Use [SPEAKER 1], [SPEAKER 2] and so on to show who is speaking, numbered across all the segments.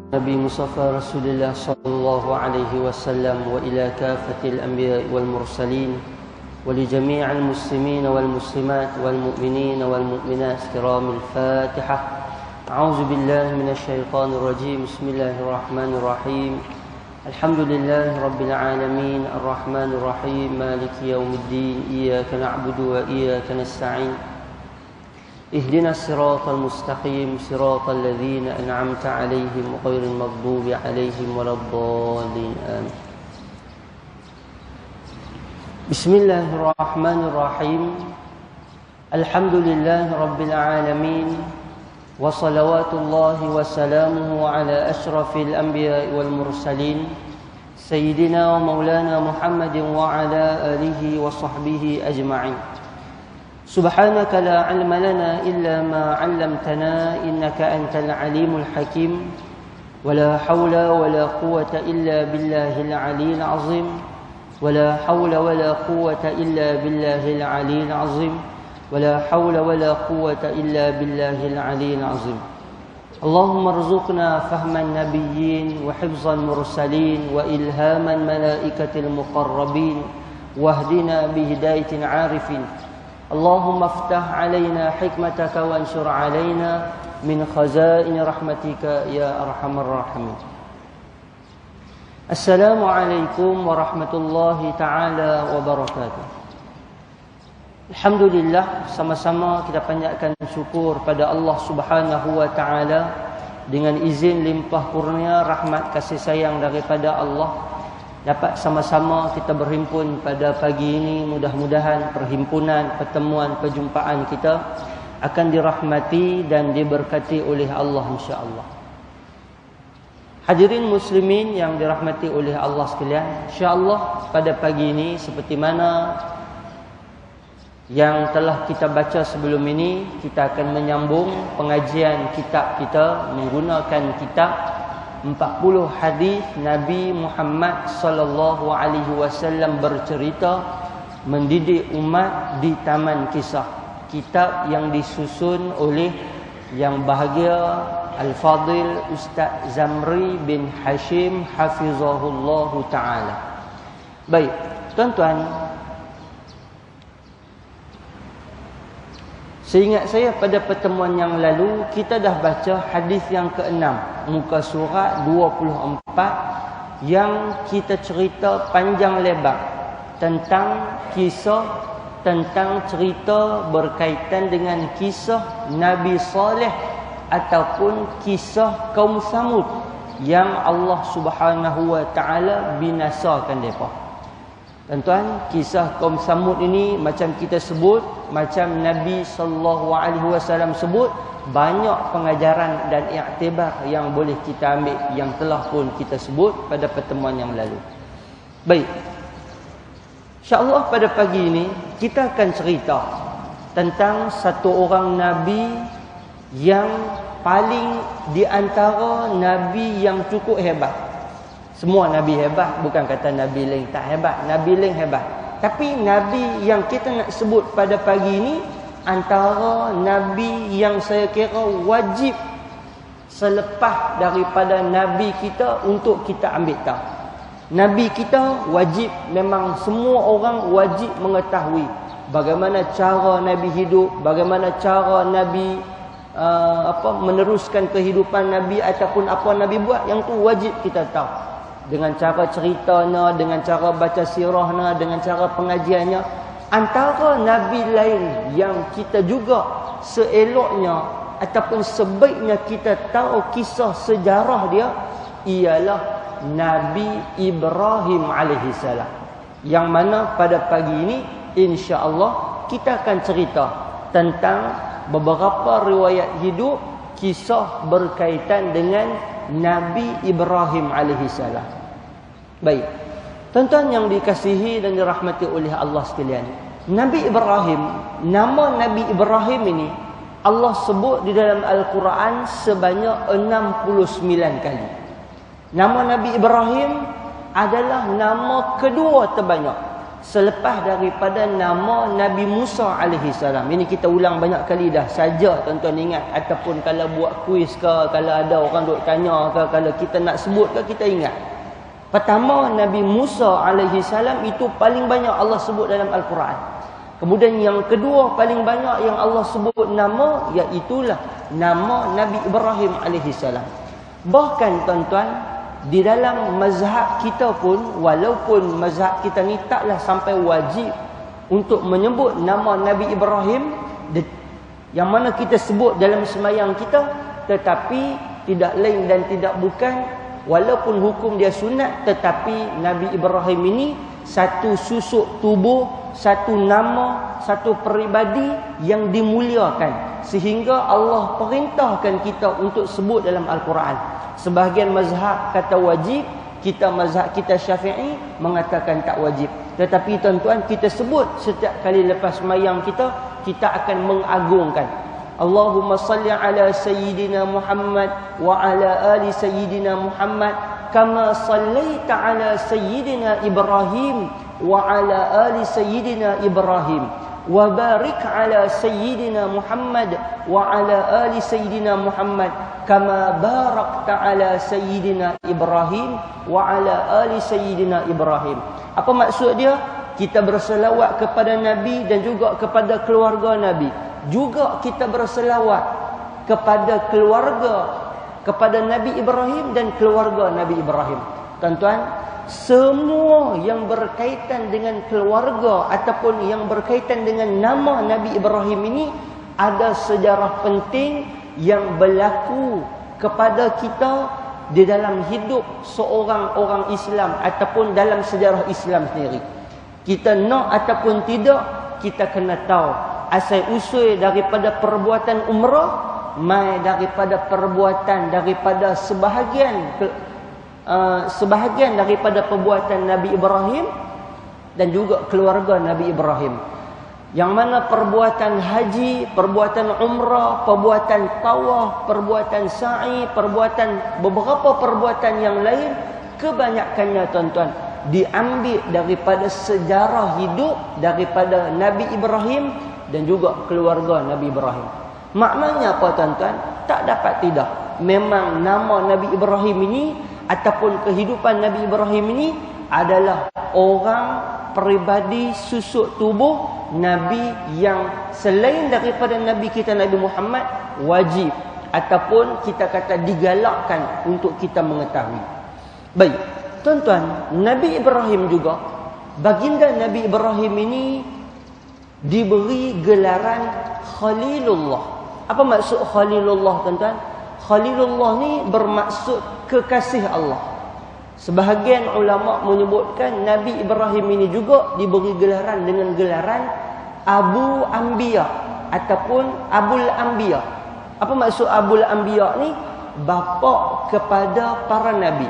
[SPEAKER 1] نبي مصطفى رسول الله صلى الله عليه وسلم وإلى كافة الأنبياء والمرسلين ولجميع المسلمين والمسلمات والمؤمنين والمؤمنات كرام الفاتحة. أعوذ بالله من الشيطان الرجيم. بسم الله الرحمن الرحيم. الحمد لله رب العالمين الرحمن الرحيم مالك يوم الدين. إياك نعبد وإياك نستعين. اهدنا الصراط المستقيم صراط الذين أنعمت عليهم غير المغضوب عليهم ولا الضالين آمين. بسم الله الرحمن الرحيم. الحمد لله رب العالمين وصلوات الله وسلامه على أشرف الأنبياء والمرسلين سيدنا ومولانا محمد وعلى آله وصحبه أجمعين. سبحانك لا علم لنا إلا ما علمتنا إنك أنت العليم الحكيم ولا حول ولا قوة إلا بالله العلي العظيم ولا حول ولا قوة إلا بالله العلي العظيم ولا حول ولا قوة إلا بالله العلي العظيم. اللهم ارزقنا فهم النبيين وحفظ المرسلين وإلهام الملائكة المقربين واهدنا بهداية العارفين. اللهم افتح علينا حكمتك وانشر علينا من خزائن رحمتك يا أرحم الراحمين. السلام عليكم ورحمة الله تعالى وبركاته. Alhamdulillah, sama-sama kita panjatkan syukur pada Allah Subhanahu wa taala dengan izin limpah kurnia rahmat kasih sayang daripada Allah. Dapat sama-sama kita berhimpun pada pagi ini. Mudah-mudahan perhimpunan, pertemuan, perjumpaan kita akan dirahmati dan diberkati oleh Allah insya-Allah. Hadirin muslimin yang dirahmati oleh Allah sekalian, insya-Allah pada pagi ini seperti mana yang telah kita baca sebelum ini, kita akan menyambung pengajian kitab kita menggunakan kitab 40 hadis Nabi Muhammad sallallahu alaihi wasallam bercerita mendidik umat di Taman Kisah. Kitab yang disusun oleh yang bahagia Al-Fadil Ustaz Zamri bin Hashim hafizahullahu taala. Baik, tuan-tuan, seingat saya pada pertemuan yang lalu kita dah baca hadis yang ke-6 muka surat 24 yang kita cerita panjang lebar tentang cerita berkaitan dengan kisah Nabi Saleh ataupun kisah kaum Samud yang Allah Subhanahu wa taala binasakan mereka. Tuan-tuan, kisah kaum Samud ini macam kita sebut, macam Nabi sallallahu alaihi wasallam sebut, banyak pengajaran dan iktibar yang boleh kita ambil yang telah pun kita sebut pada pertemuan yang lalu. Baik. Insya-Allah pada pagi ini kita akan cerita tentang satu orang nabi yang paling di antara nabi yang cukup hebat. Semua Nabi hebat, bukan kata Nabi lain tak hebat. Nabi lain hebat. Tapi Nabi yang kita nak sebut pada pagi ini antara Nabi yang saya kira wajib selepas daripada Nabi kita untuk kita ambil tahu. Nabi kita wajib, memang semua orang wajib mengetahui bagaimana cara Nabi hidup, bagaimana cara Nabi meneruskan kehidupan Nabi ataupun apa Nabi buat, yang tu wajib kita tahu. Dengan cara ceritanya, dengan cara baca sirahnya, dengan cara pengajiannya. Antara Nabi lain yang kita juga seeloknya ataupun sebaiknya kita tahu kisah sejarah dia ialah Nabi Ibrahim alaihissalam. Yang mana pada pagi ini insya-Allah kita akan cerita tentang beberapa riwayat hidup kisah berkaitan dengan Nabi Ibrahim alaihissalam. Baik, tuan-tuan yang dikasihi dan dirahmati oleh Allah sekalian, Nabi Ibrahim, nama Nabi Ibrahim ini Allah sebut di dalam Al-Quran sebanyak 69 kali. Nama Nabi Ibrahim adalah nama kedua terbanyak. selepas daripada nama Nabi Musa alaihi salam. Ini kita ulang banyak kali dah, saja tuan-tuan ingat, ataupun kalau buat kuis ke, kalau ada orang duk tanya ke, kalau kita nak sebut ke, kita ingat. Pertama, Nabi Musa alaihi salam itu paling banyak Allah sebut dalam Al-Quran. Kemudian yang kedua paling banyak yang Allah sebut nama, iaitulah nama Nabi Ibrahim alaihi salam. Bahkan tuan-tuan, di dalam mazhab kita pun, walaupun mazhab kita ni taklah sampai wajib untuk menyebut nama Nabi Ibrahim, yang mana kita sebut dalam sembahyang kita, tetapi tidak lain dan tidak bukan, walaupun hukum dia sunat, tetapi Nabi Ibrahim ini satu susuk tubuh, satu nama, satu peribadi yang dimuliakan, sehingga Allah perintahkan kita untuk sebut dalam Al-Quran. Sebahagian mazhab kata wajib, mazhab kita Syafi'i mengatakan tak wajib. Tetapi tuan-tuan, kita sebut setiap kali lepas sembahyang kita, kita akan mengagungkan. Allahumma salli ala Sayyidina Muhammad wa ala ali Sayyidina Muhammad kama sallaita ala Sayyidina Ibrahim wa ala ali Sayyidina Ibrahim wa barik ala Sayyidina Muhammad wa ala ali Sayyidina Muhammad kama barakta ala Sayyidina Ibrahim wa ala ali Sayyidina Ibrahim. Apa maksud dia? Kita berselawat kepada Nabi dan juga kepada keluarga Nabi. Juga kita berselawat kepada kepada Nabi Ibrahim dan keluarga Nabi Ibrahim. Tuan-tuan, semua yang berkaitan dengan keluarga ataupun yang berkaitan dengan nama Nabi Ibrahim ini ada sejarah penting yang berlaku kepada kita di dalam hidup seorang orang Islam ataupun dalam sejarah Islam sendiri. Kita nak ataupun tidak, kita kena tahu asal usul daripada perbuatan umrah, mai daripada perbuatan daripada sebahagian daripada perbuatan Nabi Ibrahim dan juga keluarga Nabi Ibrahim. Yang mana perbuatan haji, perbuatan umrah, perbuatan tawaf, perbuatan sa'i, beberapa perbuatan yang lain, kebanyakannya tuan-tuan diambil daripada sejarah hidup daripada Nabi Ibrahim dan juga keluarga Nabi Ibrahim. Maknanya apa tuan-tuan? Tak dapat tidak, memang nama Nabi Ibrahim ini ataupun kehidupan Nabi Ibrahim ini adalah orang peribadi susuk tubuh Nabi yang selain daripada Nabi kita Nabi Muhammad wajib ataupun kita kata digalakkan untuk kita mengetahui. Baik, tuan-tuan, Nabi Ibrahim juga, baginda Nabi Ibrahim ini diberi gelaran Khalilullah. Apa maksud Khalilullah tuan-tuan? Khalilullah ni bermaksud kekasih Allah. Sebahagian ulama menyebutkan Nabi Ibrahim ini juga diberi gelaran dengan gelaran Abu Anbiya ataupun Abul Anbiya. Apa maksud Abul Anbiya ni? Bapa kepada para nabi.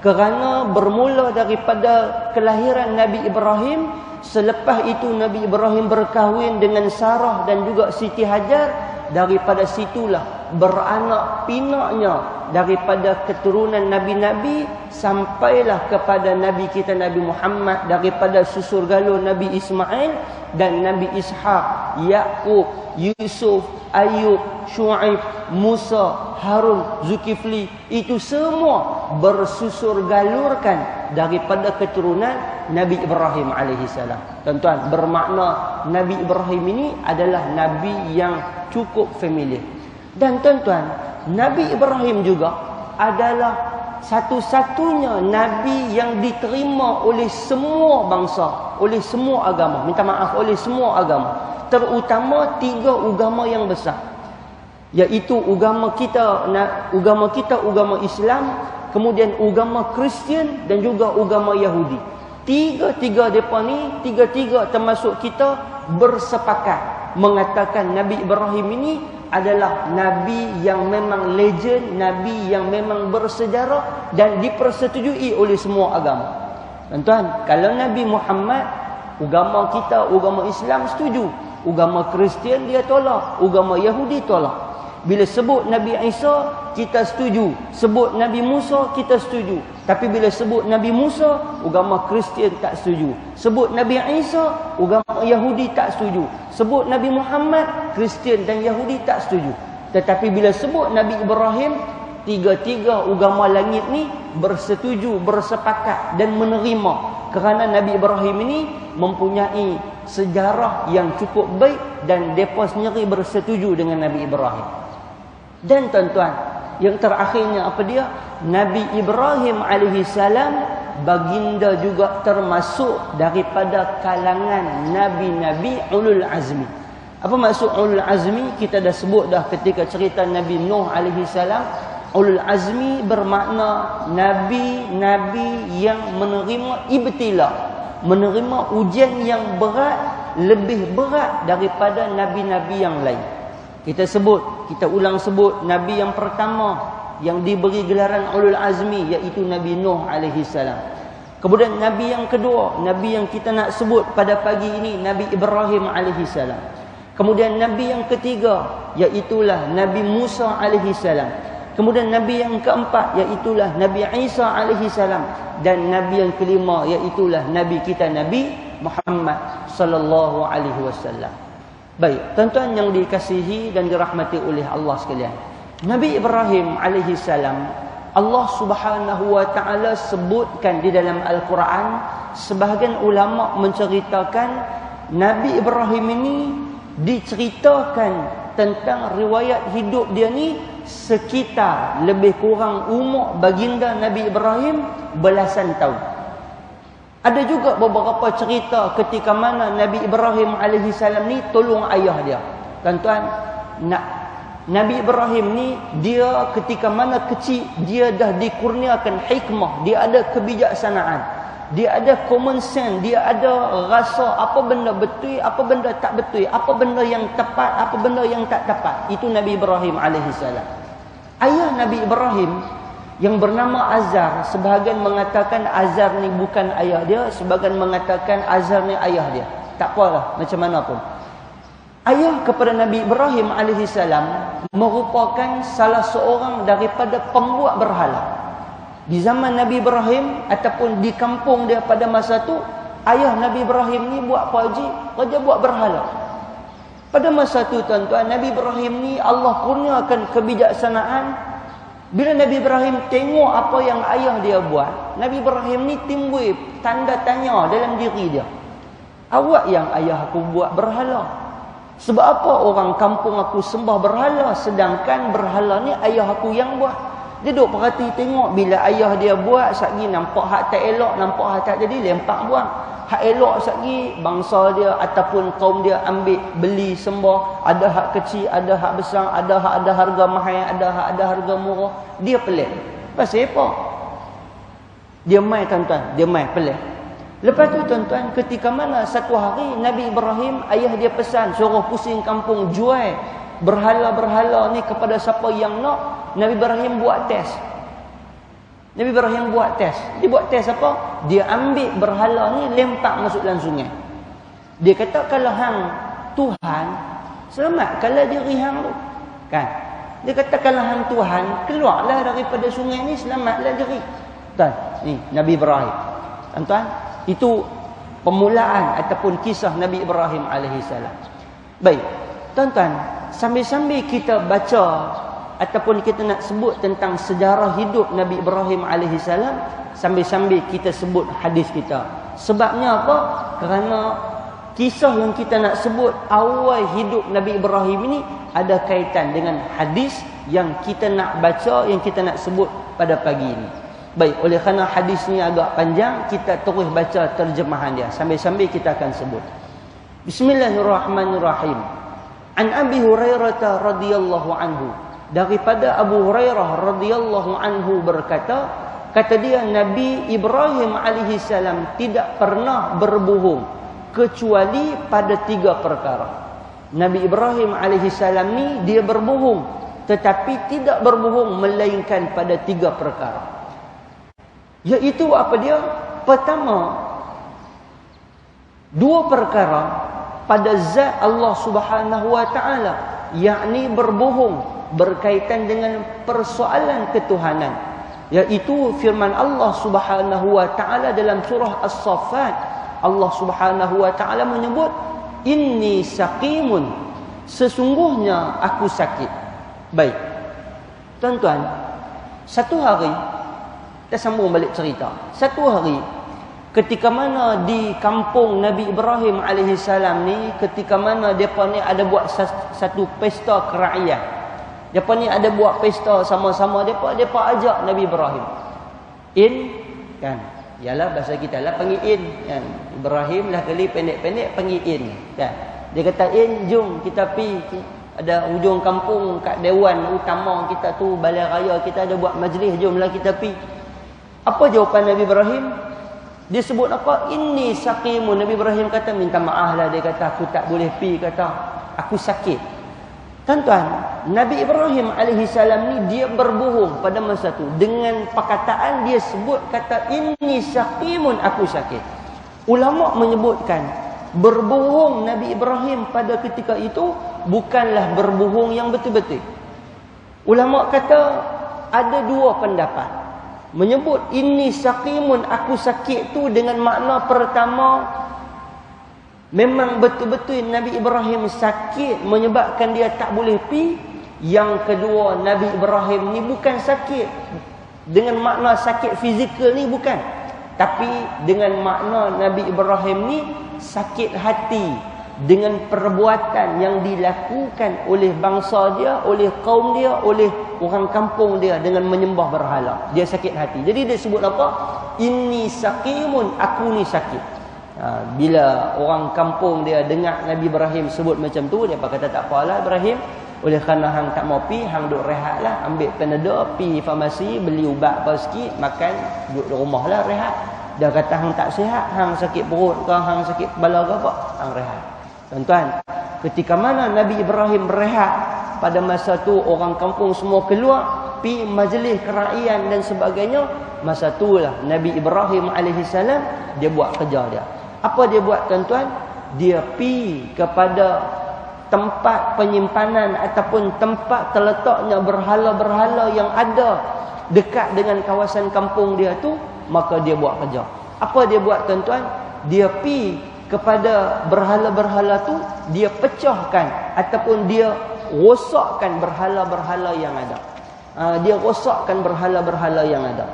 [SPEAKER 1] Kerana bermula daripada kelahiran Nabi Ibrahim, selepas itu Nabi Ibrahim berkahwin dengan Sarah dan juga Siti Hajar, daripada situlah beranak pinaknya daripada keturunan Nabi-Nabi sampailah kepada Nabi kita Nabi Muhammad, daripada susur galur Nabi Ismail dan Nabi Ishaq, Yaqub, Yusuf, Ayub, Shu'aib, Musa, Harun, Zulkifli. Itu semua bersusur galurkan daripada keturunan Nabi Ibrahim alaihissalam. Tuan-tuan, bermakna Nabi Ibrahim ini adalah Nabi yang cukup familiar. Dan tuan-tuan, Nabi Ibrahim juga adalah satu-satunya Nabi yang diterima oleh semua bangsa, oleh semua agama. Minta maaf, oleh semua agama. Terutama 3 agama yang besar, iaitu agama kita, agama Islam, kemudian agama Kristian dan juga agama Yahudi. Tiga-tiga mereka ni, tiga-tiga termasuk kita, bersepakat mengatakan Nabi Ibrahim ini adalah Nabi yang memang legend, Nabi yang memang bersejarah dan dipersetujui oleh semua agama. Tuan-tuan, kalau Nabi Muhammad, agama kita, agama Islam setuju, agama Kristian dia tolak, agama Yahudi tolak. Bila sebut Nabi Isa, kita setuju. Sebut Nabi Musa, kita setuju. Tapi bila sebut Nabi Musa, agama Kristian tak setuju. Sebut Nabi Isa, agama Yahudi tak setuju. Sebut Nabi Muhammad, Kristian dan Yahudi tak setuju. Tetapi bila sebut Nabi Ibrahim, tiga-tiga agama langit ni bersetuju, bersepakat dan menerima. Kerana Nabi Ibrahim ini mempunyai sejarah yang cukup baik dan mereka sendiri bersetuju dengan Nabi Ibrahim. Dan tuan-tuan, yang terakhirnya apa dia? Nabi Ibrahim alaihissalam baginda juga termasuk daripada kalangan nabi-nabi ulul azmi. Apa maksud ulul azmi? Kita dah sebut dah ketika cerita Nabi Nuh alaihissalam. Ulul azmi bermakna nabi-nabi yang menerima ibtila, menerima ujian yang berat, lebih berat daripada nabi-nabi yang lain. Kita ulang sebut Nabi yang pertama yang diberi gelaran ulul azmi, iaitu Nabi Nuh alaihissalam. Kemudian Nabi yang kedua, Nabi yang kita nak sebut pada pagi ini, Nabi Ibrahim alaihissalam. Kemudian Nabi yang ketiga, iaitulah Nabi Musa alaihissalam. Kemudian Nabi yang keempat, iaitulah Nabi Isa alaihissalam. Dan Nabi yang kelima, iaitulah Nabi kita Nabi Muhammad sallallahu alaihi wasallam. Baik, tuan-tuan yang dikasihi dan dirahmati oleh Allah sekalian. Nabi Ibrahim alaihissalam, Allah Subhanahu wa taala sebutkan di dalam Al-Quran. Sebahagian ulama menceritakan Nabi Ibrahim ini diceritakan tentang riwayat hidup dia ni sekitar lebih kurang umur baginda Nabi Ibrahim belasan tahun. Ada juga beberapa cerita ketika mana Nabi Ibrahim alaihissalam ni tolong ayah dia. Tuan-tuan, Nabi Ibrahim ni, dia ketika mana kecil, dia dah dikurniakan hikmah, dia ada kebijaksanaan, dia ada common sense, dia ada rasa apa benda betul, apa benda tak betul, apa benda yang tepat, apa benda yang tak tepat. Itu Nabi Ibrahim alaihissalam. Ayah Nabi Ibrahim yang bernama Azar, sebahagian mengatakan Azar ni bukan ayah dia, sebahagian mengatakan Azar ni ayah dia. Tak apalah, macam mana pun. Ayah kepada Nabi Ibrahim alaihissalam merupakan salah seorang daripada pembuat berhala. Di zaman Nabi Ibrahim ataupun di kampung dia pada masa tu, ayah Nabi Ibrahim ni buat apa haji? Kerja buat berhala. Pada masa tu tuan-tuan, Nabi Ibrahim ni Allah kurniakan kebijaksanaan. Bila Nabi Ibrahim tengok apa yang ayah dia buat, Nabi Ibrahim ni timbul tanda tanya dalam diri dia. Awak yang ayah aku buat berhala. Sebab apa orang kampung aku sembah berhala, sedangkan berhala ni ayah aku yang buat? Dia duk perhati tengok, bila ayah dia buat, satgi nampak hak tak elok, nampak hak tak jadi, lempak buang. Hak elok satgi bangsa dia ataupun kaum dia ambil, beli, sembah. Ada hak kecil, ada hak besar, ada hak ada harga mahal, ada hak ada harga murah. Dia pelik. Pasal apa? Dia mai tuan-tuan, dia mai pelik. Lepas tu tuan-tuan, ketika mana satu hari Nabi Ibrahim, ayah dia pesan suruh pusing kampung jual berhala-berhala ni kepada siapa yang nak. Nabi Ibrahim buat test. Nabi Ibrahim buat test. Dia buat test apa? Dia ambil berhala ni, lempak masuk dalam sungai. Dia kata kalau hang Tuhan, selamatkanlah diri hang tu. Kan? Dia kata kalau hang Tuhan, keluarlah daripada sungai ni, selamatlah diri. Tuan, ni Nabi Ibrahim. Tuan-tuan, itu permulaan ataupun kisah Nabi Ibrahim alaihissalam. Baik, tuan-tuan, sambil-sambil kita baca ataupun kita nak sebut tentang sejarah hidup Nabi Ibrahim alaihissalam, sambil-sambil kita sebut hadis kita. Sebabnya apa? Kerana kisah yang kita nak sebut awal hidup Nabi Ibrahim ini ada kaitan dengan hadis yang kita nak baca, yang kita nak sebut pada pagi ini. Baik, oleh kerana hadis ni agak panjang, kita terus baca terjemahan dia. Sambil-sambil kita akan sebut. Bismillahirrahmanirrahim. An Abi Hurairah radhiyallahu anhu. Daripada Abu Hurairah radhiyallahu anhu berkata, kata dia, Nabi Ibrahim alaihissalam tidak pernah berbohong kecuali pada 3 perkara. Nabi Ibrahim alaihissalam ni dia berbohong, tetapi tidak berbohong melainkan pada 3 perkara. Iaitu apa dia? Pertama, 2 perkara pada zat Allah Subhanahu wa taala, yakni berbohong berkaitan dengan persoalan ketuhanan, iaitu firman Allah Subhanahu wa taala dalam surah As-Saffat. Allah Subhanahu wa taala menyebut, inni saqimun, sesungguhnya aku sakit. Baik tuan-tuan, satu hari kita sambung balik cerita. Satu hari ketika mana di kampung Nabi Ibrahim alaihissalam ni, ketika mana depa ni ada buat satu pesta kerakyat. Depa ni ada buat pesta sama-sama, depa ajak Nabi Ibrahim. Kan. Yalah bahasa kita lah panggil kan. Ibrahim lah kali pendek-pendek panggil kan. Dia kata jom kita pi, ada hujung kampung kat dewan utama kita tu, balai raya kita ada buat majlis, jomlah kita pi. Apa jawapan Nabi Ibrahim? Dia sebut apa? Inni saqimun. Nabi Ibrahim kata minta maaf lah, dia kata aku tak boleh pi, kata aku sakit. Tuan-tuan, Nabi Ibrahim alaihissalam ni dia berbohong pada masa tu dengan perkataan dia sebut kata inni saqimun, aku sakit. Ulama menyebutkan berbohong Nabi Ibrahim pada ketika itu bukanlah berbohong yang betul-betul. Ulama kata ada dua pendapat. Menyebut inni saqimun, aku sakit tu dengan makna pertama, memang betul-betul Nabi Ibrahim sakit menyebabkan dia tak boleh pi. Yang kedua, Nabi Ibrahim ni bukan sakit dengan makna sakit fizikal ni, bukan. Tapi dengan makna Nabi Ibrahim ni sakit hati dengan perbuatan yang dilakukan oleh bangsa dia, oleh kaum dia, oleh orang kampung dia dengan menyembah berhala. Dia sakit hati. Jadi dia sebut apa? Inni saqimun, aku ni sakit. Bila orang kampung dia dengar Nabi Ibrahim sebut macam tu, dia kata tak apalah Ibrahim, oleh kerana hang tak mau pi, hang duduk rehat lah, ambil Panadol, pi farmasi, beli ubat apa sikit, makan, duduk di rumah lah rehat. Dia kata hang tak sihat, hang sakit perut ke, hang sakit kepala ke apa, hang rehat. Tuan-tuan, ketika mana Nabi Ibrahim berehat, pada masa tu orang kampung semua keluar pi majlis kerakyat dan sebagainya. Masa itulah Nabi Ibrahim alaihissalam dia buat kerja dia. Apa dia buat tuan-tuan? Dia pi kepada tempat penyimpanan ataupun tempat terletaknya berhala-berhala yang ada dekat dengan kawasan kampung dia tu, maka dia buat kerja. Apa dia buat tuan-tuan? Dia pi kepada berhala-berhala tu, dia pecahkan ataupun dia rosakkan berhala-berhala yang ada. Dia rosakkan berhala-berhala yang ada.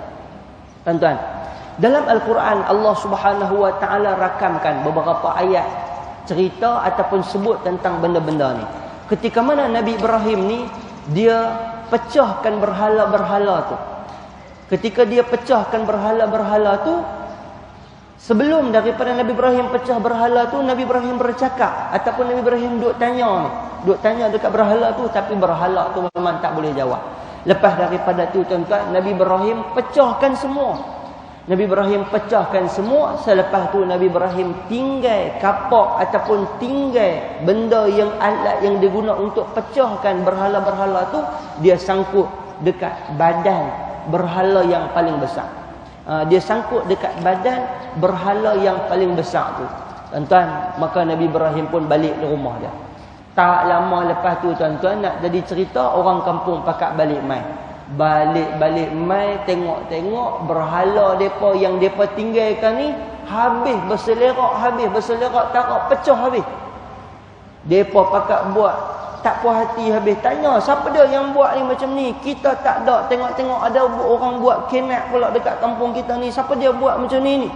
[SPEAKER 1] Tuan-tuan, dalam Al-Quran Allah Subhanahu wa taala rakamkan beberapa ayat cerita ataupun sebut tentang benda-benda ni. Ketika mana Nabi Ibrahim ni dia pecahkan berhala-berhala tu. Ketika dia pecahkan berhala-berhala tu, sebelum daripada Nabi Ibrahim pecah berhala tu, Nabi Ibrahim bercakap ataupun Nabi Ibrahim duk tanya dekat berhala tu, tapi berhala tu memang tak boleh jawab. Lepas daripada tu tuan-tuan, Nabi Ibrahim pecahkan semua. Nabi Ibrahim pecahkan semua. Selepas tu Nabi Ibrahim tinggal kapak ataupun tinggal benda yang alat yang diguna untuk pecahkan berhala-berhala tu, dia sangkut dekat badan berhala yang paling besar. Dia sangkut dekat badan berhala yang paling besar tu. Tuan-tuan, maka Nabi Ibrahim pun balik di rumah dia. Tak lama lepas tu tuan-tuan, nak jadi cerita, orang kampung pakak balik mai. Balik mai, tengok-tengok berhala depa yang depa tinggalkan ni habis berselerak, tarak pecah habis. Depa pakak buat tak puas hati habis, tanya siapa dia yang buat ni macam ni, kita tak ada, tengok-tengok ada orang buat kenak pula dekat kampung kita ni, siapa dia buat macam ni.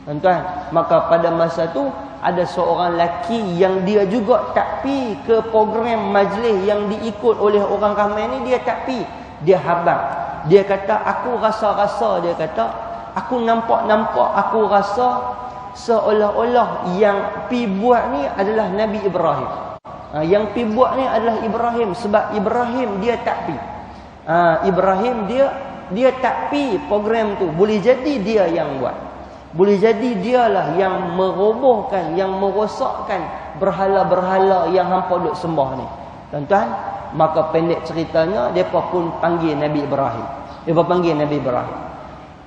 [SPEAKER 1] Tuan-tuan, maka pada masa tu ada seorang lelaki yang dia juga tak pi ke program majlis yang diikut oleh orang ramai ni, dia tak pi. Dia habang. Dia kata aku rasa-rasa, dia kata aku nampak-nampak, aku rasa seolah-olah yang pi buat ni adalah Nabi Ibrahim. Yang pi buat ni adalah Ibrahim, sebab Ibrahim dia tak pi. Ibrahim dia tak pi program tu. Boleh jadi dia yang buat. Boleh jadi dialah yang merobohkan, yang merosakkan berhala-berhala yang hampa duk sembah ni. Tuan-tuan, maka pendek ceritanya, mereka pun panggil Nabi Ibrahim. Mereka panggil Nabi Ibrahim.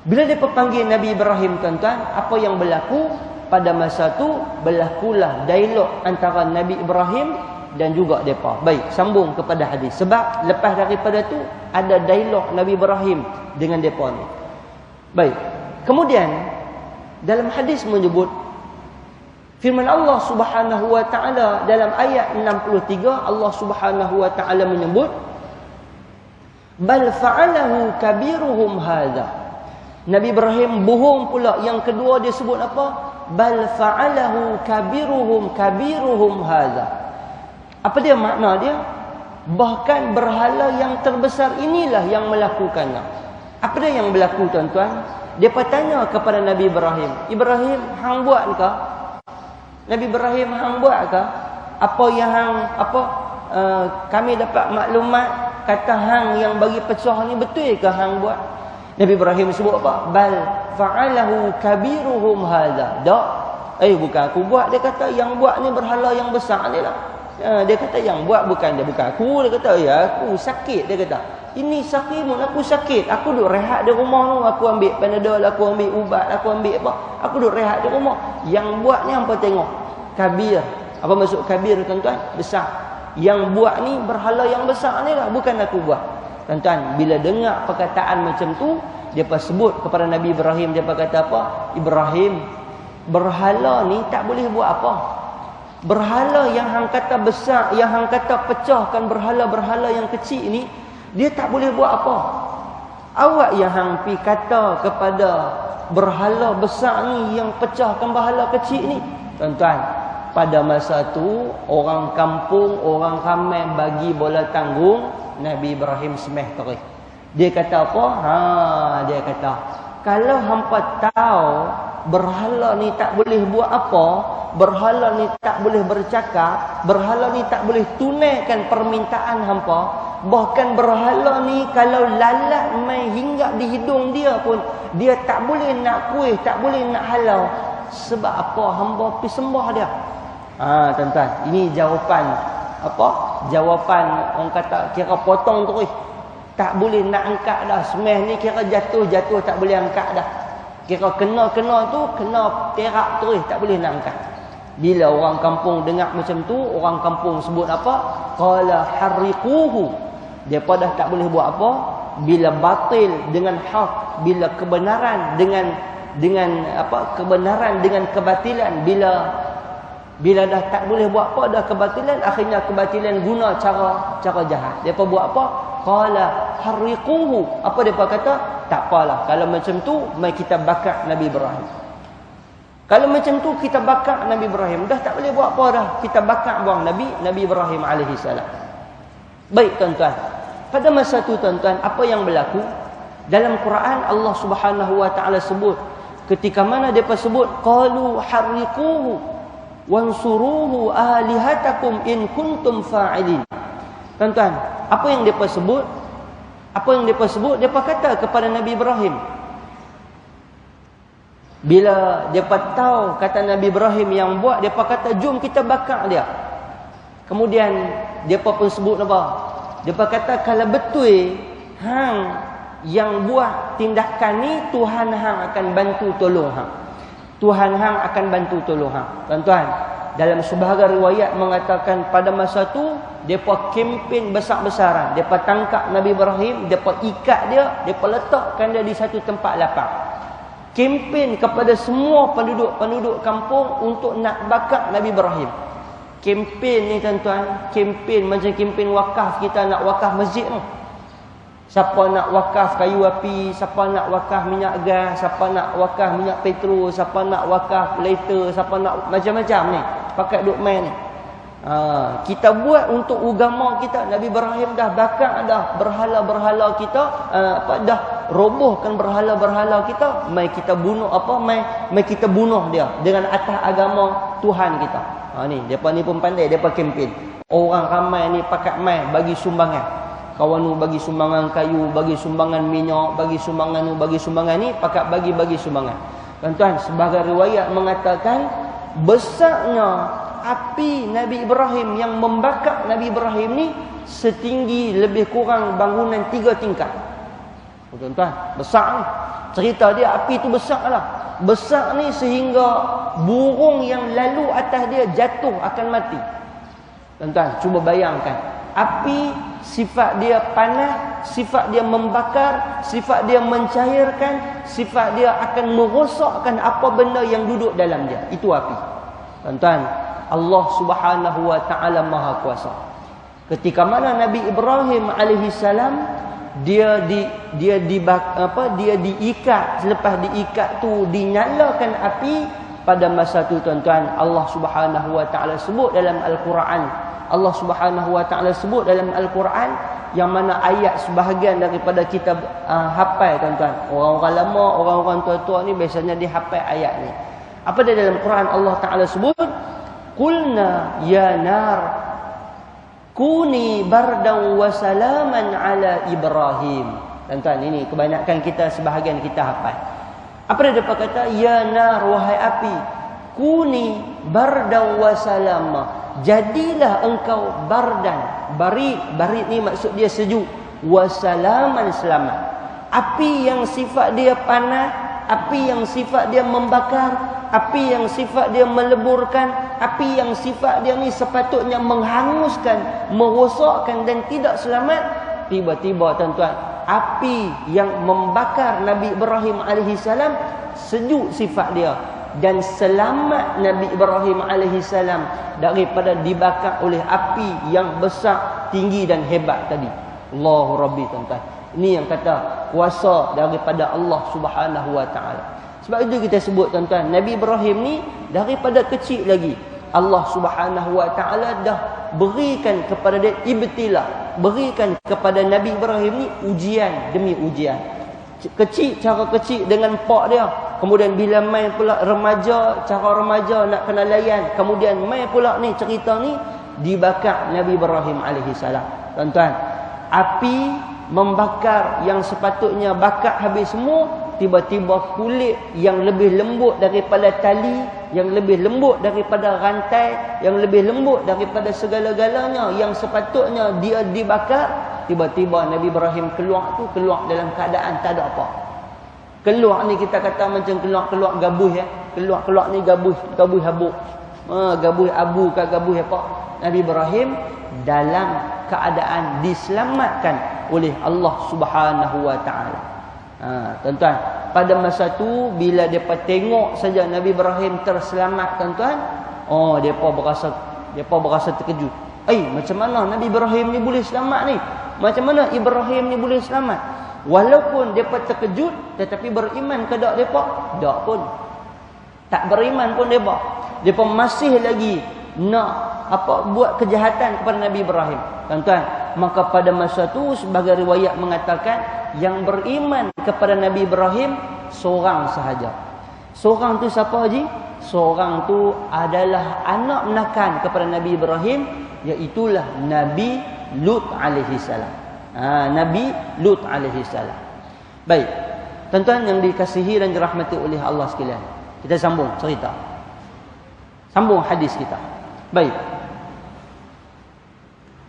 [SPEAKER 1] Bila mereka panggil Nabi Ibrahim, tuan-tuan, apa yang berlaku? Pada masa tu, berlakulah dialog antara Nabi Ibrahim dan juga depa. Baik, sambung kepada hadis. Sebab lepas daripada tu ada dialog Nabi Ibrahim dengan depa ni. Baik. Kemudian dalam hadis menyebut firman Allah Subhanahu wa taala dalam ayat 63, Allah Subhanahu wa taala menyebut bal fa'alahu kabiruhum hadza. Nabi Ibrahim bohong pula. Yang kedua dia sebut apa? Bal fa'alahu kabiruhum hadza. Apa dia makna dia? Bahkan berhala yang terbesar inilah yang melakukannya. Apa dia yang berlaku, tuan-tuan? Dia bertanya kepada Nabi Ibrahim, Ibrahim, hang buat ke? Nabi Ibrahim, hang buat ke? Apa yang kami dapat maklumat kata hang yang bagi pecah ni betul ke hang buat? Nabi Ibrahim sebut apa? Bal fa'alahu kabiruhum hadza. Tak. Bukan aku buat. Dia kata yang buat ni berhala yang besar ni lah. Dia kata yang buat bukan aku. Dia kata aku sakit. Dia kata ini sakimun, aku sakit. Aku duduk rehat di rumah tu. Aku ambil Panadol, aku ambil ubat, aku ambil apa. Aku duduk rehat di rumah. Yang buat ni hampa tengok. Kabir. Apa maksud kabir, tuan-tuan? Besar. Yang buat ni berhala yang besar ni lah. Bukan aku buat. Tuan-tuan, bila dengar perkataan macam tu, dia sebut kepada Nabi Ibrahim, dia kata apa? Ibrahim, berhala ni tak boleh buat apa. Berhala yang hang kata besar, yang hang kata pecahkan berhala-berhala yang kecil ni, dia tak boleh buat apa. Awak yang hang pi kata kepada berhala besar ni yang pecahkan berhala kecil ni. Tuan-tuan, pada masa tu orang kampung, orang ramai bagi bola tanggung Nabi Ibrahim semeh terus. Dia kata apa? Dia kata, kalau hampa tahu berhala ni tak boleh buat apa, berhala ni tak boleh bercakap, berhala ni tak boleh tunaikan permintaan hampa, bahkan berhala ni kalau lalat mai hinggap di hidung dia pun dia tak boleh nak kuih, tak boleh nak halau. Sebab apa? Hamba pergi sembah dia. Tuan-tuan, ini jawapan apa? Jawapan orang kata kira potong terus. Tak boleh nak angkat dah. Semeh ni kira jatuh tak boleh angkat dah. Kira kena tu kena terak terus, tak boleh nak angkat. Bila orang kampung dengar macam tu, orang kampung sebut apa? Qala harriquhu. Depa dah tak boleh buat apa. Bila batil dengan hak, bila kebenaran dengan apa? Kebenaran dengan kebatilan, bila dah tak boleh buat apa, dah kebatilan, akhirnya kebatilan guna cara jahat. Depa buat apa? Qala harriquhu. Apa depa kata? Tak apalah, kalau macam tu mai kita bakar Nabi Ibrahim. Kalau macam tu kita bakar Nabi Ibrahim, dah tak boleh buat apa dah. Kita bakar buang Nabi Ibrahim alaihi salam. Baik, tuan-tuan. Pada masa tu, tuan-tuan, apa yang berlaku? Dalam Quran Allah Subhanahu wa taala sebut ketika mana depa sebut qalu harriquhu wansuruhu alihatakum in kuntum fa'ilin. Tuan-tuan, apa yang depa sebut? Apa yang depa sebut? Depa kata kepada Nabi Ibrahim. Bila depa tahu kata Nabi Ibrahim yang buat, depa kata jom kita bakar dia. Kemudian depa pun sebut apa? Depa kata kalau betul hang yang buat tindakan ni, Tuhan hang akan bantu tolong hang. Tuhan hang akan bantu tolong hang. Tuan-tuan, dalam sebahagian riwayat mengatakan pada masa tu depa kempen besar-besaran. Depa tangkap Nabi Ibrahim, depa ikat dia, depa letakkan dia di satu tempat lapang. Kempen kepada semua penduduk kampung untuk nak bakar Nabi Ibrahim. Kempen ni, tuan-tuan, kempen macam kempen wakaf kita nak wakaf masjid tu. Siapa nak wakaf kayu api, siapa nak wakaf minyak gas, siapa nak wakaf minyak petrol, siapa nak wakaf lighter, siapa nak macam-macam ni. Pakai duk main ni. Kita buat untuk agama kita. Nabi Ibrahim dah bakar dah berhala-berhala kita, dah robohkan berhala-berhala kita. Mai kita bunuh apa? Mai kita bunuh dia dengan atas agama Tuhan kita. Ni depa ni pun pandai, depa kempen. Orang ramai ni pakat mai bagi sumbangan. Kawan nu bagi sumbangan kayu, bagi sumbangan minyak, bagi sumbangan ni, pakat bagi sumbangan. Tuan-tuan, sebagai riwayat mengatakan besarnya api Nabi Ibrahim yang membakar Nabi Ibrahim ni setinggi lebih kurang bangunan 3 tingkat. Tuan-tuan, besar ni. Cerita dia api tu besar lah. Besar ni sehingga burung yang lalu atas dia jatuh akan mati. Tuan-tuan, cuba bayangkan. Api sifat dia panas, sifat dia membakar, sifat dia mencairkan, sifat dia akan merosakkan apa benda yang duduk dalam dia. Itu api. Tuan-tuan, Allah Subhanahu wa taala Maha Kuasa. Ketika mana Nabi Ibrahim alaihi salam dia diikat, selepas diikat tu dinyalakan api, pada masa tu tuan-tuan, Allah Subhanahu wa taala sebut dalam Al-Quran. Allah Subhanahu wa taala sebut dalam Al-Quran yang mana ayat sebahagian daripada kita hafal tuan-tuan. Orang-orang lama, orang-orang tua-tua ni biasanya dia hafal ayat ni. Apa dia dalam Quran Allah taala sebut? Qulna ya nar kuni bardan wa salaman ala Ibrahim. Tuan-tuan, ini kebanyakan kita, sebahagian kita hafal. Apa dia dapat kata? Ya nar, wahai api, kuni bardan wa salama, jadilah engkau bardan. Barid ni maksud dia sejuk. Wasalaman, selamat. Api yang sifat dia panas, api yang sifat dia membakar, api yang sifat dia meleburkan, api yang sifat dia ni sepatutnya menghanguskan, merosakkan dan tidak selamat. Tiba-tiba tuan-tuan, api yang membakar Nabi Ibrahim alaihi salam sejuk sifat dia, dan selamat Nabi Ibrahim alaihi salam daripada dibakar oleh api yang besar, tinggi dan hebat tadi. Allahu Rabbi, tuan-tuan. Ini yang kata kuasa daripada Allah Subhanahu wa taala. Sebab itu kita sebut tuan-tuan, Nabi Ibrahim ni daripada kecil lagi Allah Subhanahu wa taala dah berikan kepada dia ibtila, berikan kepada Nabi Ibrahim ni ujian demi ujian. Kecil, cara kecil dengan pak dia. Kemudian bila main pula remaja, cara remaja nak kena layan. Kemudian main pula ni cerita ni dibakar Nabi Ibrahim alaihi salam. Tuan-tuan, api membakar yang sepatutnya bakar habis semua, tiba-tiba kulit yang lebih lembut daripada tali, yang lebih lembut daripada rantai, yang lebih lembut daripada segala-galanya yang sepatutnya dia dibakar, tiba-tiba Nabi Ibrahim keluar dalam keadaan tak ada apa. Keluar ni kita kata macam keluar gabuh ya. Keluar ni gabuh habuk. Gabuh abu ke gabuh apa? Nabi Ibrahim dalam keadaan diselamatkan oleh Allah Subhanahu wa taala. Tuan-tuan, pada masa tu bila depa tengok saja Nabi Ibrahim terselamat tuan-tuan, depa berasa terkejut. Macam mana Nabi Ibrahim ni boleh selamat ni? Macam mana Ibrahim ni boleh selamat? Walaupun depa terkejut, tetapi beriman ke tak depa? Tak pun. Tak beriman pun depa. Depa masih lagi nak buat kejahatan kepada Nabi Ibrahim. Tuan-tuan, maka pada masa tu sebagai riwayat mengatakan yang beriman kepada Nabi Ibrahim seorang sahaja. Seorang tu siapa haji? Seorang tu adalah anak menakan kepada Nabi Ibrahim, iaitulah Nabi Lut alaihi salam. Nabi Lut alaihi salam. Baik, tuan-tuan yang dikasihi dan dirahmati oleh Allah sekalian, kita sambung cerita. Sambung hadis kita. Baik.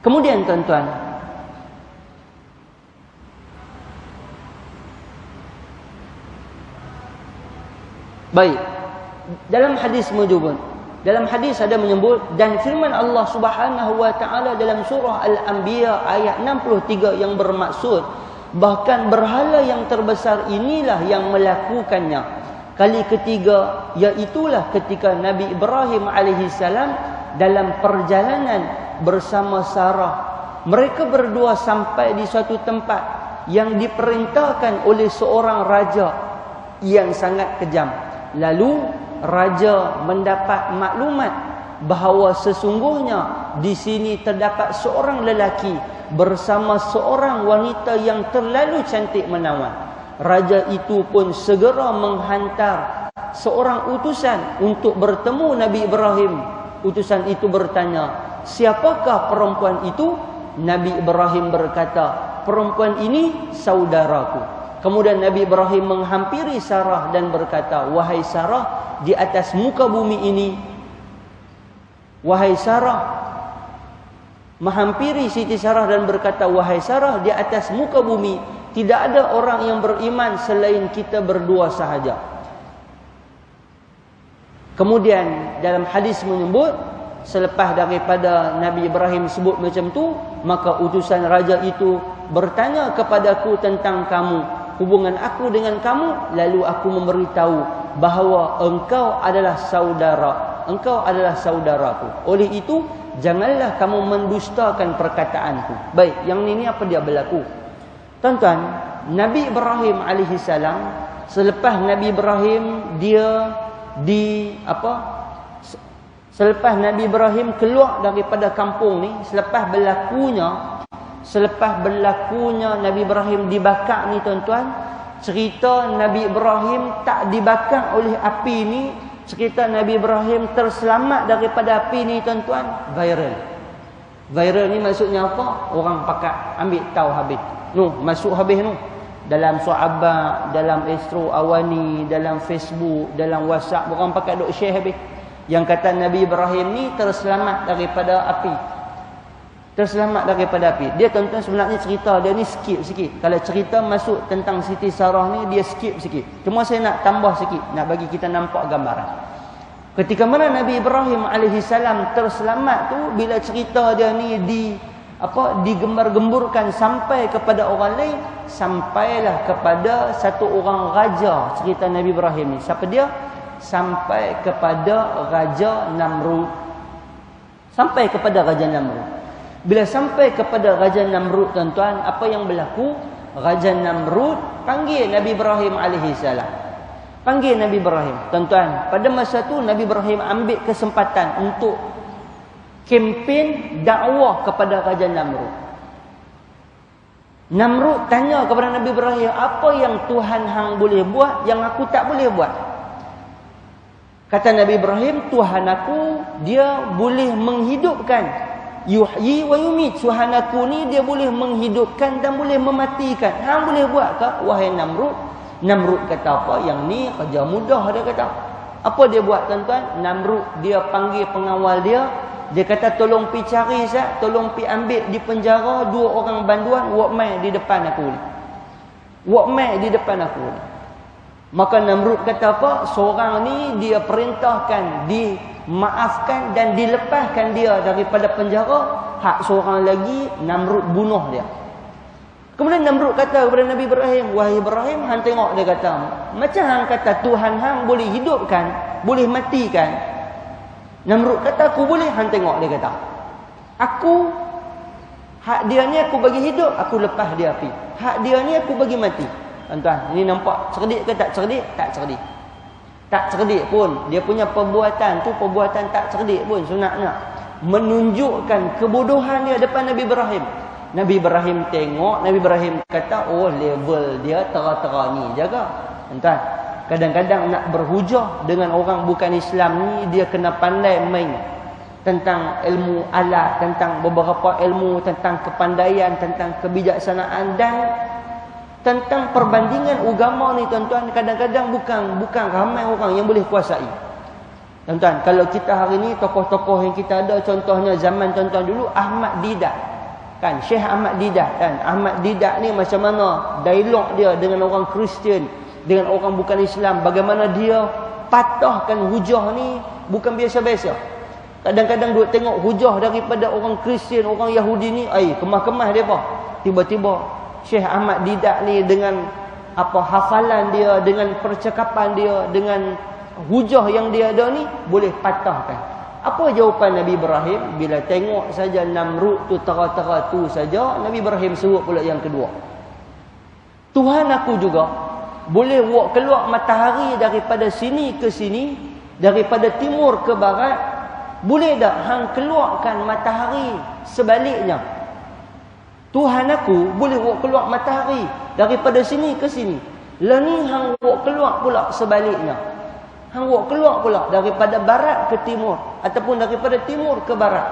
[SPEAKER 1] Kemudian tuan-tuan, baik, dalam hadis menyebut, dalam hadis ada menyebut, dan firman Allah Subhanahu wa taala dalam surah Al-Anbiya ayat 63 yang bermaksud bahkan berhala yang terbesar inilah yang melakukannya. Kali ketiga iaitulah ketika Nabi Ibrahim alaihi salam dalam perjalanan bersama Sarah. Mereka berdua sampai di suatu tempat yang diperintahkan oleh seorang raja yang sangat kejam. Lalu raja mendapat maklumat bahawa sesungguhnya di sini terdapat seorang lelaki bersama seorang wanita yang terlalu cantik menawan. Raja itu pun segera menghantar seorang utusan untuk bertemu Nabi Ibrahim. Utusan itu bertanya, siapakah perempuan itu? Nabi Ibrahim berkata, perempuan ini saudaraku. Kemudian Nabi Ibrahim menghampiri Sarah dan berkata, wahai Sarah, di atas muka bumi ini, wahai Sarah, menghampiri Siti Sarah dan berkata, wahai Sarah, di atas muka bumi tidak ada orang yang beriman selain kita berdua sahaja. Kemudian dalam hadis menyebut, Selepas daripada Nabi Ibrahim sebut macam tu, maka utusan raja itu bertanya kepadaku tentang kamu, hubungan aku dengan kamu, lalu aku memberitahu bahawa engkau adalah saudara, engkau adalah saudaraku. Oleh itu, janganlah kamu mendustakan perkataanku. Baik, yang ini apa dia berlaku? Tuan-tuan, Nabi Ibrahim alaihissalam, selepas Nabi Ibrahim dia selepas Nabi Ibrahim keluar daripada kampung ni, selepas berlakunya Nabi Ibrahim dibakar ni tuan-tuan, cerita Nabi Ibrahim tak dibakar oleh api ni, cerita Nabi Ibrahim terselamat daripada api ni tuan-tuan, viral ni maksudnya apa? Orang pakat ambil tahu habis. Masuk habis dalam sahabat, dalam Astro Awani, dalam Facebook, dalam WhatsApp, orang pakat duk share habis. Yang kata Nabi Ibrahim ni terselamat daripada api. Terselamat daripada api. Dia tuan-tuan sebenarnya cerita dia ni skip sikit. Kalau cerita masuk tentang Siti Sarah ni, dia skip sikit. Cuma saya nak tambah sikit, nak bagi kita nampak gambaran. Ketika mana Nabi Ibrahim alaihissalam terselamat tu, bila cerita dia ni digembar-gemburkan sampai kepada orang lain, sampailah kepada satu orang raja cerita Nabi Ibrahim ni. Siapa dia? Sampai kepada Raja Namrud. Sampai kepada Raja Namrud. Bila sampai kepada Raja Namrud tuan-tuan, apa yang berlaku? Raja Namrud panggil Nabi Ibrahim alaihissalam. Panggil Nabi Ibrahim. Tuan-tuan, pada masa tu Nabi Ibrahim ambil kesempatan untuk kempen dakwah kepada Raja Namrud. Namrud tanya kepada Nabi Ibrahim, apa yang Tuhan hang boleh buat yang aku tak boleh buat? Kata Nabi Ibrahim, Tuhan aku dia boleh menghidupkan, yuhyi wa yumit. Tuhan aku ni dia boleh menghidupkan dan boleh mematikan. Hang boleh buat ke wahai Namrud? Namrud kata apa? Yang ni kerja mudah, dia kata. Apa dia buat tuan-tuan? Namrud dia panggil pengawal dia. Dia kata tolong pi cari Zat, tolong pi ambil di penjara 2 orang banduan, wak mai di depan aku ni. Wak mai di depan aku ni. Maka Namrud kata apa? Seorang ni dia perintahkan dimaafkan dan dilepaskan dia daripada penjara. Hak seorang lagi Namrud bunuh dia. Kemudian Namrud kata kepada Nabi Ibrahim, wahai Ibrahim, hang tengok, dia kata, macam hang kata Tuhan hang boleh hidupkan, boleh matikan. Namrud kata aku boleh, hang tengok, dia kata. Aku hak dia ni aku bagi hidup, aku lepas dia api. Hak dia ni aku bagi mati. Tuan-tuan, ini nampak cerdik ke tak cerdik? Tak cerdik. Tak cerdik pun. Dia punya perbuatan tu perbuatan tak cerdik pun sebenarnya. Menunjukkan kebodohan dia depan Nabi Ibrahim. Nabi Ibrahim tengok, Nabi Ibrahim kata, oh level dia tera-tera ni jaga. Tuan-tuan, kadang-kadang nak berhujah dengan orang bukan Islam ni, dia kena pandai main tentang ilmu alat, tentang beberapa ilmu, tentang kepandaian, tentang kebijaksanaan dan tentang perbandingan agama ni tuan-tuan, kadang-kadang bukan ramai orang yang boleh kuasai. Tuan-tuan, kalau kita hari ni tokoh-tokoh yang kita ada, contohnya zaman tuan-tuan dulu Ahmad Didat. Kan Syekh Ahmad Didat kan. Ahmad Didat ni macam mana dialog dia dengan orang Kristian, dengan orang bukan Islam, bagaimana dia patahkan hujah ni bukan biasa-biasa. Kadang-kadang duk tengok hujah daripada orang Kristian, orang Yahudi ni, kemah-kemah dia apa? Tiba-tiba Syekh Ahmad Didat ni dengan hafalan dia, dengan percakapan dia, dengan hujah yang dia ada ni boleh patahkan. Apa jawapan Nabi Ibrahim bila tengok saja Namrud tu tera-tera tu saja? Nabi Ibrahim suruh pula yang kedua. Tuhan aku juga boleh buat keluar matahari daripada sini ke sini, daripada timur ke barat. Boleh tak hang keluarkan matahari sebaliknya? Tuhan aku boleh buat keluar matahari daripada sini ke sini. Lah ni hang buat keluar pula sebaliknya. Hang buat keluar pula daripada barat ke timur ataupun daripada timur ke barat.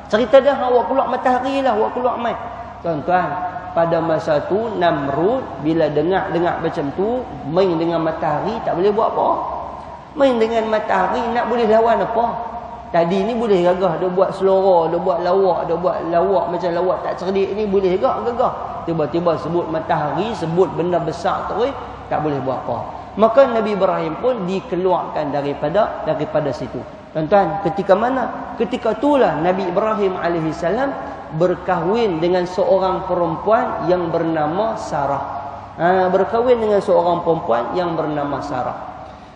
[SPEAKER 1] Cerita dia hang buat keluar matahari lah, buat keluar mai. Tuan-tuan, pada masa tu Namrud bila dengar macam tu, main dengan matahari tak boleh buat apa. Main dengan matahari nak boleh lawan apa? Tadi ni boleh gagah, dia buat selora, dia buat lawak macam lawak tak cerdik ni boleh gagah. Tiba-tiba sebut matahari, sebut benda besar tu, tak boleh buat apa. Maka Nabi Ibrahim pun dikeluarkan daripada situ. Tuan-tuan, ketika mana? Ketika itulah Nabi Ibrahim alaihissalam berkahwin dengan seorang perempuan yang bernama Sarah. Berkahwin dengan seorang perempuan yang bernama Sarah.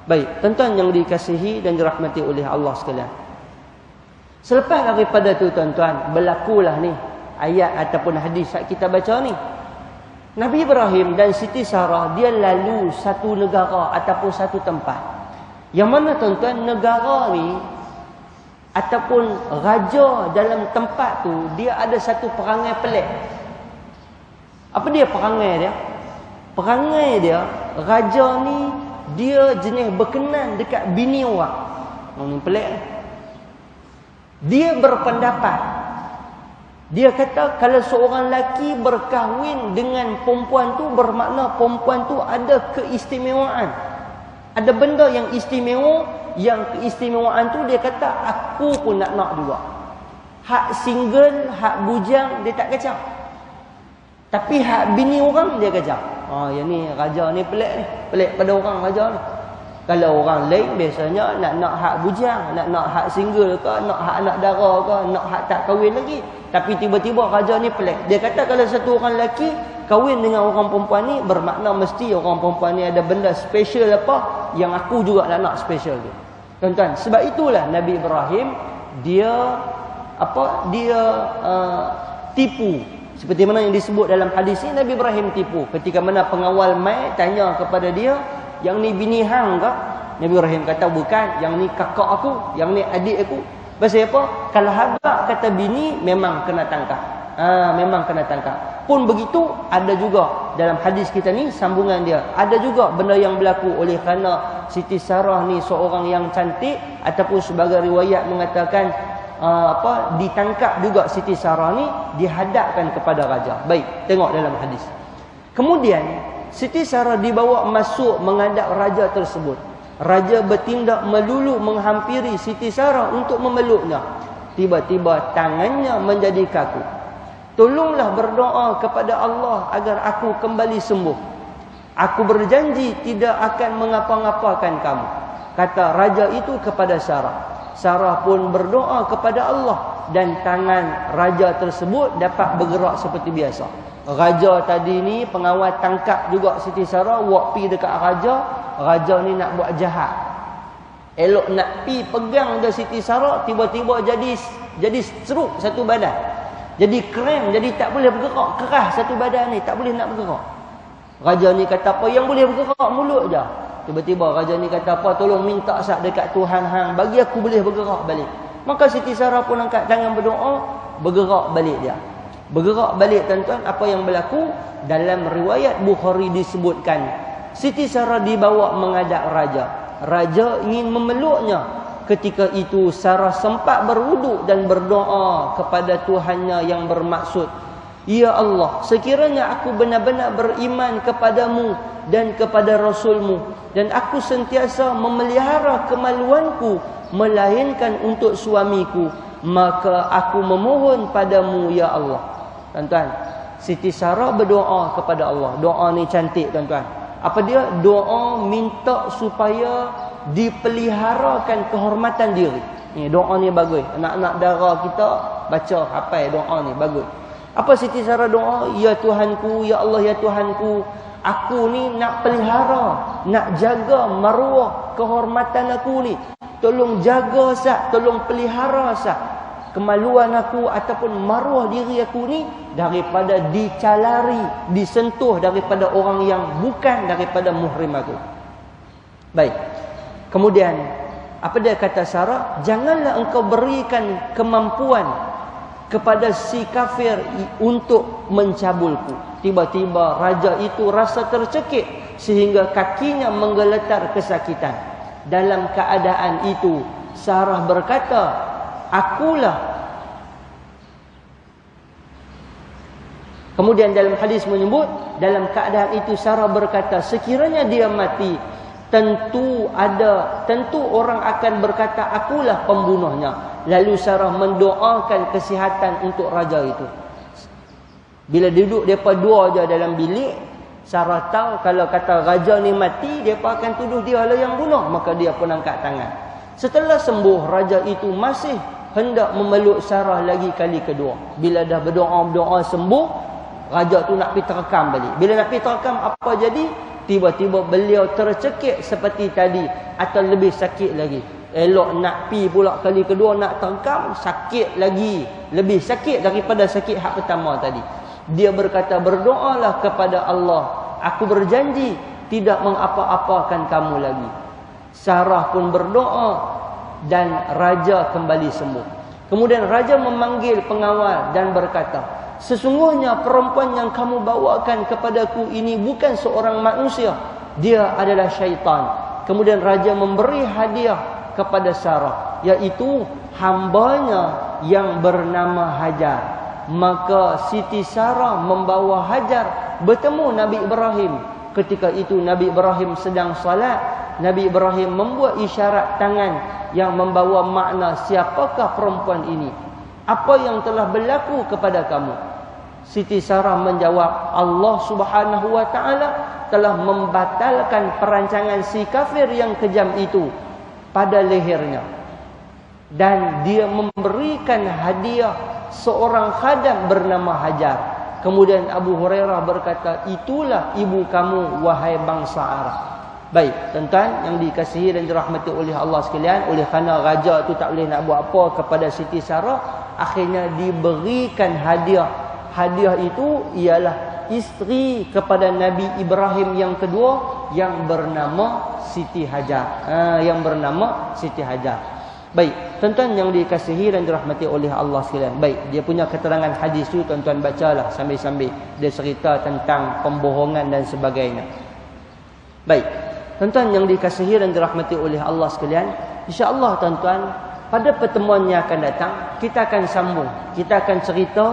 [SPEAKER 1] Baik, tuan-tuan yang dikasihi dan dirahmati oleh Allah sekalian. Selepas daripada tu tuan-tuan, berlakulah ni ayat ataupun hadis yang kita baca ni. Nabi Ibrahim dan Siti Sarah dia lalu satu negara ataupun satu tempat. Yang mana tuan-tuan, negara ni ataupun raja dalam tempat tu dia ada satu perangai pelik. Apa dia perangai dia? Perangai dia, raja ni dia jenis berkenan dekat bini orang. Ni pelik. Dia berpendapat, dia kata kalau seorang lelaki berkahwin dengan perempuan tu bermakna perempuan tu ada keistimewaan. Ada benda yang istimewa, yang keistimewaan tu dia kata aku pun nak juga. Hak single, hak bujang dia tak kacau. Tapi hak bini orang dia kacau. Yang ni raja ni pelik ni. Pelik pada orang raja ni. Kalau orang lain biasanya nak hak bujang, nak hak single ke, nak hak anak dara ke, nak hak tak kahwin lagi. Tapi tiba-tiba raja ni pelik. Dia kata kalau satu orang lelaki kahwin dengan orang perempuan ni bermakna mesti orang perempuan ni ada benda special apa yang aku juga nak special tu. Tuan-tuan, sebab itulah Nabi Ibrahim dia tipu. Seperti mana yang disebut dalam hadis ni, Nabi Ibrahim tipu. Ketika mana pengawal mai tanya kepada dia, yang ni bini hang ke? Nabi Ibrahim kata bukan, yang ni kakak aku, yang ni adik aku. Pasal apa? Kalau habaq kata bini memang kena tangkap. Memang kena tangkap. Pun begitu ada juga dalam hadis kita ni sambungan dia. Ada juga benda yang berlaku oleh kerana Siti Sarah ni seorang yang cantik ataupun sebagai riwayat mengatakan ditangkap juga Siti Sarah ni, dihadapkan kepada raja. Baik, tengok dalam hadis. Kemudian Siti Sarah dibawa masuk menghadap raja tersebut. Raja bertindak melulu menghampiri Siti Sarah untuk memeluknya. Tiba-tiba tangannya menjadi kaku. Tolonglah berdoa kepada Allah agar aku kembali sembuh. Aku berjanji tidak akan mengapa-ngapakan kamu. Kata raja itu kepada Sarah. Sarah pun berdoa kepada Allah dan tangan raja tersebut dapat bergerak seperti biasa. Raja tadi ni pengawal tangkap juga Siti Sarah, buat pi dekat raja. Raja ni nak buat jahat. Elok nak pi pegang dia Siti Sarah, tiba-tiba jadi stroke satu badan. Jadi krem, jadi tak boleh bergerak, keras satu badan ni, tak boleh nak bergerak. Raja ni kata apa, yang boleh bergerak mulut je. Tiba-tiba raja ni kata apa, tolong minta sat dekat Tuhan hang, bagi aku boleh bergerak balik. Maka Siti Sarah pun angkat tangan berdoa, bergerak balik dia. Bergerak balik tuan-tuan, apa yang berlaku? Dalam riwayat Bukhari disebutkan, Siti Sarah dibawa menghadap raja. Raja ingin memeluknya. Ketika itu Sarah sempat berwuduk dan berdoa kepada Tuhannya yang bermaksud, Ya Allah, sekiranya aku benar-benar beriman kepadamu dan kepada Rasulmu, dan aku sentiasa memelihara kemaluanku melainkan untuk suamiku, maka aku memohon padamu ya Allah. Tuan-tuan, Siti Sarah berdoa kepada Allah. Doa ni cantik tuan-tuan. Apa dia? Doa minta supaya dipeliharakan kehormatan diri. Ni doa ni bagus. Anak-anak dara kita baca hafal doa ni bagus. Apa Siti Sarah doa? Ya Tuhanku, ya Allah, ya Tuhanku, aku ni nak pelihara, nak jaga maruah kehormatan aku ni. Tolong jaga sat, tolong pelihara sat kemaluan aku ataupun maruah diri aku ni daripada dicalari, disentuh daripada orang yang bukan daripada muhrim aku. Baik. Kemudian apa dia kata Sarah? Janganlah engkau berikan kemampuan kepada si kafir untuk mencabulku. Tiba-tiba raja itu rasa tercekik sehingga kakinya menggeletar kesakitan. Dalam keadaan itu Sarah berkata, akulah. Kemudian dalam hadis menyebut, dalam keadaan itu Sarah berkata, sekiranya dia mati, tentu orang akan berkata akulah pembunuhnya. Lalu Sarah mendoakan kesihatan untuk raja itu. Bila duduk depa dua je dalam bilik, Sarah tahu kalau kata raja ni mati, depa akan tuduh dia lah yang bunuh, maka dia pun angkat tangan. Setelah sembuh, raja itu masih hendak memeluk Sarah lagi kali kedua. Bila dah berdoa sembuh, raja tu nak pergi terekam balik. Bila nak pergi terekam, apa jadi? Tiba-tiba beliau tercekik seperti tadi atau lebih sakit lagi. Elok nak pergi pula kali kedua nak terekam, sakit lagi. Lebih sakit daripada sakit hak pertama tadi. Dia berkata, berdoalah kepada Allah. Aku berjanji tidak mengapa-apakan kamu lagi. Sarah pun berdoa dan raja kembali sembuh. Kemudian raja memanggil pengawal dan berkata, sesungguhnya perempuan yang kamu bawakan kepadaku ini bukan seorang manusia. Dia adalah syaitan. Kemudian raja memberi hadiah kepada Sarah, iaitu hambanya yang bernama Hajar. Maka Siti Sarah membawa Hajar bertemu Nabi Ibrahim. Ketika itu Nabi Ibrahim sedang salat. Nabi Ibrahim membuat isyarat tangan yang membawa makna siapakah perempuan ini? Apa yang telah berlaku kepada kamu? Siti Sarah menjawab, Allah Subhanahu wa taala telah membatalkan perancangan si kafir yang kejam itu pada lehernya. Dan dia memberikan hadiah seorang khadam bernama Hajar. Kemudian Abu Hurairah berkata, itulah ibu kamu wahai bangsa Arab. Baik, tuan-tuan yang dikasihi dan dirahmati oleh Allah sekalian, oleh kerana raja tu tak boleh nak buat apa kepada Siti Sarah, akhirnya diberikan hadiah. Hadiah itu ialah isteri kepada Nabi Ibrahim yang kedua yang bernama Siti Hajar. Yang bernama Siti Hajar. Baik, tuan-tuan yang dikasihi dan dirahmati oleh Allah sekalian. Baik, dia punya keterangan hadis tu tuan-tuan bacalah sambil-sambil. Dia cerita tentang pembohongan dan sebagainya. Baik, tuan-tuan yang dikasihi dan dirahmati oleh Allah sekalian, insya-Allah tuan-tuan, pada pertemuan yang akan datang kita akan sambung. Kita akan cerita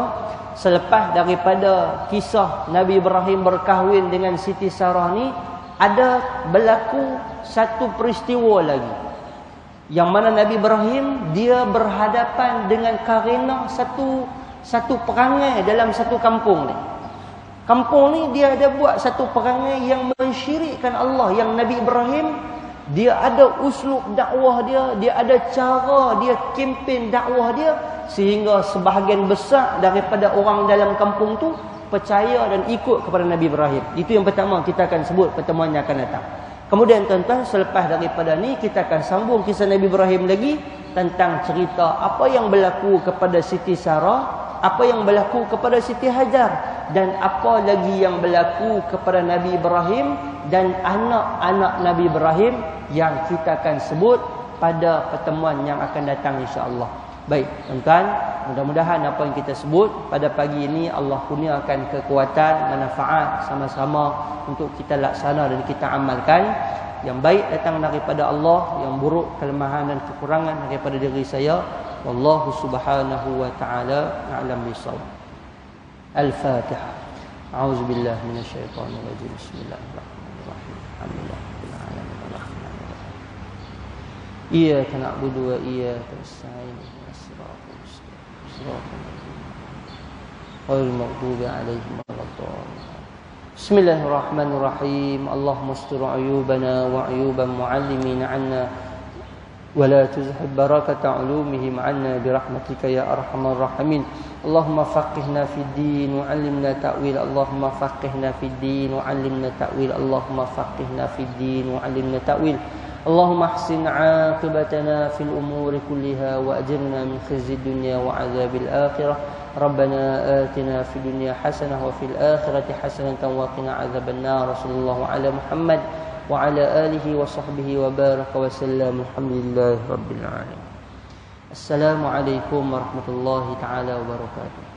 [SPEAKER 1] selepas daripada kisah Nabi Ibrahim berkahwin dengan Siti Sarah ni, ada berlaku satu peristiwa lagi. Yang mana Nabi Ibrahim dia berhadapan dengan karena satu perangai dalam satu kampung ni. Kampung ni dia ada buat satu perangai yang mensyirikkan Allah. Yang Nabi Ibrahim dia ada uslub dakwah dia, dia ada cara dia kempen dakwah dia, sehingga sebahagian besar daripada orang dalam kampung tu percaya dan ikut kepada Nabi Ibrahim. Itu yang pertama kita akan sebut pertemuan yang akan datang. Kemudian tuan-tuan, selepas daripada ni kita akan sambung kisah Nabi Ibrahim lagi tentang cerita apa yang berlaku kepada Siti Sarah, apa yang berlaku kepada Siti Hajar, dan apa lagi yang berlaku kepada Nabi Ibrahim dan anak-anak Nabi Ibrahim yang kita akan sebut pada pertemuan yang akan datang insya-Allah. Baik, tuan-tuan, mudah-mudahan apa yang kita sebut pada pagi ini Allah kurniakan kekuatan, manfaat sama-sama untuk kita laksana dan kita amalkan. Yang baik datang daripada Allah, yang buruk, kelemahan dan kekurangan daripada diri saya. Wallahu subhanahu wa ta'ala a'lam bissawab. Al-Fatihah. A'udzu billahi minasyaitonir rajim. Bismillahirrahmanirrahim. Alhamdulillahirabbil alamin. Iyyaka na'budu wa iyyaka nasta'in. Al-maghdubi 'alaihim waladdallin. Bismillahirrahmanirrahim. Allahumma astur 'uyubana wa 'uyuban mu'allimina 'anna wa la tuzhib barakata 'ulumihim 'anna bi rahmatika ya arhamar rahimin. Allahumma faqihna fid din wa 'allimna ta'wil. Allahumma faqihna fid din wa 'allimna ta'wil. Allahumma faqihna fid din wa 'allimna ta'wil. Allahumma ahsin 'aqibatana fil umuri kulliha wa ajirna min khizyid dunya wa 'adzabil akhirah. Rabbana atina fid dunya hasanah wa fil akhirati hasanatan wa qina 'adzaban nar. Sallallahu ala Muhammad wa ala alihi wa sahbihi wa baraka wa sallam. Alhamdulillahirabbil alamin. Assalamualaikum warahmatullahi taala wabarakatuh.